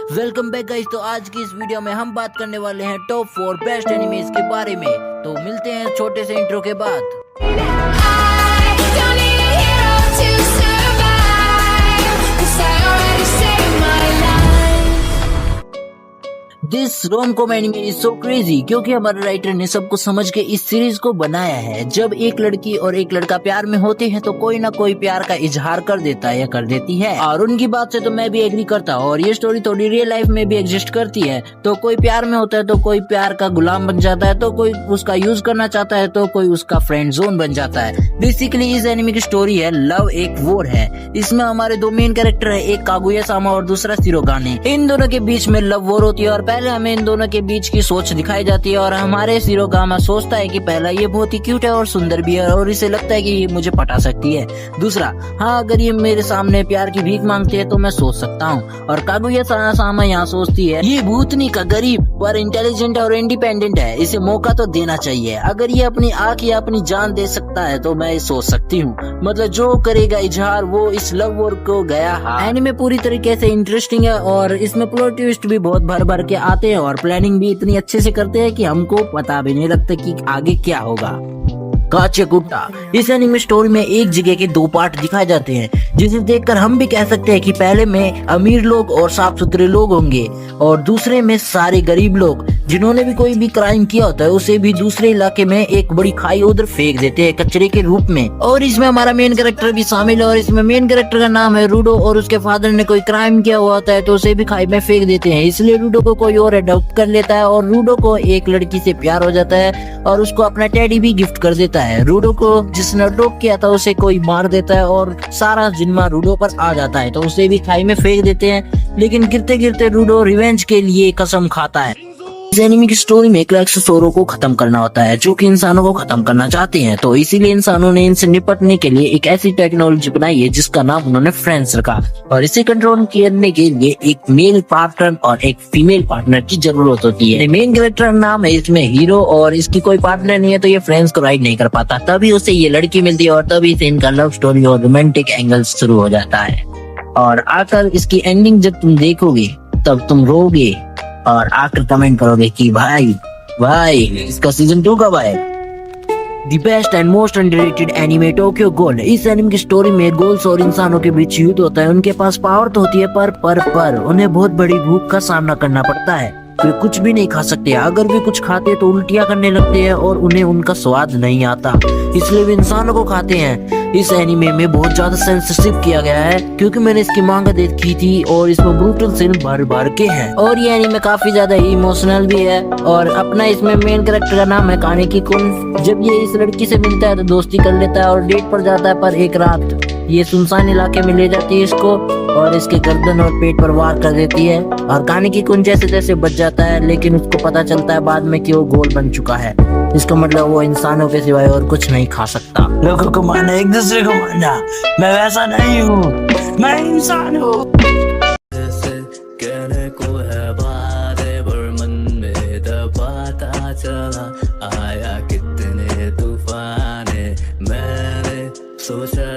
Welcome back guys. तो आज की इस वीडियो में हम बात करने वाले हैं टॉप 4 बेस्ट एनिमेज के बारे में। तो मिलते हैं छोटे से इंट्रो के बाद। This rom com anime is so crazy क्योंकि हमारे राइटर ने सबको समझ के इस सीरीज को बनाया है। जब एक लड़की और एक लड़का प्यार में होते हैं तो कोई ना कोई प्यार का इजहार कर देता है या कर देती है, और उनकी बात से तो मैं भी एग्री करता हूँ। और ये स्टोरी थोड़ी रियल लाइफ में भी एग्जिस्ट करती है। तो कोई प्यार में होता है तो कोई प्यार का गुलाम बन जाता है, तो कोई उसका यूज करना चाहता है, तो कोई उसका फ्रेंड जोन बन जाता है। बेसिकली इस एनिमे की स्टोरी है लव एक वॉर है। इसमें हमारे दो मेन कैरेक्टर है, एक कागुया सामा और दूसरा शिरोगाने। इन दोनों के बीच में लव वॉर होती है और पहले हमें इन दोनों के बीच की सोच दिखाई जाती है। और हमारे शिरोगामा सोचता है कि पहला ये बहुत ही क्यूट है और सुंदर भी है और इसे लगता है कि ये मुझे पटा सकती है। दूसरा, हाँ अगर ये मेरे सामने प्यार की भीख मांगती है तो मैं सोच सकता हूँ। और कागुया सामा यहाँ सोचती है ये भूतनी का गरीब पर इंटेलिजेंट और इंडिपेंडेंट है, इसे मौका तो देना चाहिए। अगर ये अपनी आँख या अपनी जान दे सकता है तो मैं सोच सकती हूँ। मतलब जो करेगा इजहार वो इस लव वॉर को गया। एनिमे पूरी तरीके से इंटरेस्टिंग है और इसमें प्लॉट ट्विस्ट भी बहुत भर भर के आते हैं और प्लानिंग भी इतनी अच्छे से करते हैं कि हमको पता भी नहीं लगता कि आगे क्या होगा। काचेगुट्टा। इस एनिमे स्टोरी में एक जगह के दो पार्ट दिखाए जाते हैं, जिसे देखकर हम भी कह सकते हैं कि पहले में अमीर लोग और साफ सुथरे लोग होंगे और दूसरे में सारे गरीब लोग जिन्होंने भी कोई भी क्राइम किया होता है उसे भी दूसरे इलाके में एक बड़ी खाई उधर फेंक देते हैं कचरे के रूप में। और इसमें हमारा मेन कैरेक्टर भी शामिल है और इसमें मेन कैरेक्टर का नाम है रूडो। और उसके फादर ने कोई क्राइम किया हुआ होता है तो उसे भी खाई में फेंक देते हैं, इसलिए रूडो को कोई और अडॉप्ट कर लेता है और रूडो को एक लड़की से प्यार हो जाता है और उसको अपना टेडी भी गिफ्ट कर देता है। रूडो को जिसने अडॉप्ट किया था उसे कोई मार देता है और सारा जिम्मा रूडो पर आ जाता है, तो उसे भी खाई में फेंक देते हैं। लेकिन गिरते गिरते रूडो रिवेंज के लिए कसम खाता है। इस एनिमे की स्टोरी में क्लैक्स सोरो को खत्म करना होता है जो कि इंसानों को खत्म करना चाहते हैं। तो इसीलिए इंसानों ने इनसे निपटने के लिए एक ऐसी टेक्नोलॉजी बनाई है जिसका नाम उन्होंने फ्रेंड्स रखा। और इसे कंट्रोल करने के लिए एक मेल पार्टनर और एक फीमेल पार्टनर की जरूरत होती है। मेन कैरेक्टर नाम है इसमें हीरो और इसकी कोई पार्टनर नहीं है तो ये फ्रेंड्स को राइड नहीं कर पाता। तभी उसे ये लड़की मिलती है और तभी से इनका लव स्टोरी और रोमांटिक एंगल शुरू हो जाता है। और आकर इसकी एंडिंग जब तुम देखोगे तब तुम रोगे और आकर कमेंट करोगे कि भाई इसका सीजन 2 कब आएगा। The best and most underrated anime Tokyo Ghoul. इस एनिमे की स्टोरी में गोल्स और इंसानों के बीच युद्ध होता है। उनके पास पावर तो होती है पर उन्हें बहुत बड़ी भूख का सामना करना पड़ता है। वे कुछ भी नहीं खा सकते, अगर वे कुछ खाते तो उल्टियां करने लगते हैं और उन्हें उनका स्वाद नहीं आता, इसलिए वे इंसानों को खाते हैं। इस एनिमे में बहुत ज्यादा सेंसरशिप किया गया है क्योंकि मैंने इसकी मांगा देखी थी और इसमें ब्रूटल सीन भर के हैं। और ये एनिमे काफी ज्यादा इमोशनल भी है। और अपना इसमें मेन कैरेक्टर का नाम है कानेकी कुन। जब ये इस लड़की से मिलता है तो दोस्ती कर लेता है और डेट पर जाता है, पर एक रात ये सुनसान इलाके में ले जाती है इसको और इसके गर्दन और पेट पर वार कर देती है। और कानेकी कुन जैसे जैसे बच जाता है, लेकिन उसको पता चलता है बाद में कि वो गोल बन चुका है। इसका मतलब वो इंसानों के सिवाय और कुछ नहीं खा सकता। लोगों को मारना, एक दूसरे को मारना, मैं वैसा नहीं हूँ, मैं इंसान हूँ। कहने को है बातें पर मन में दबाता चला, आया कितने तूफान, मैंने सोचा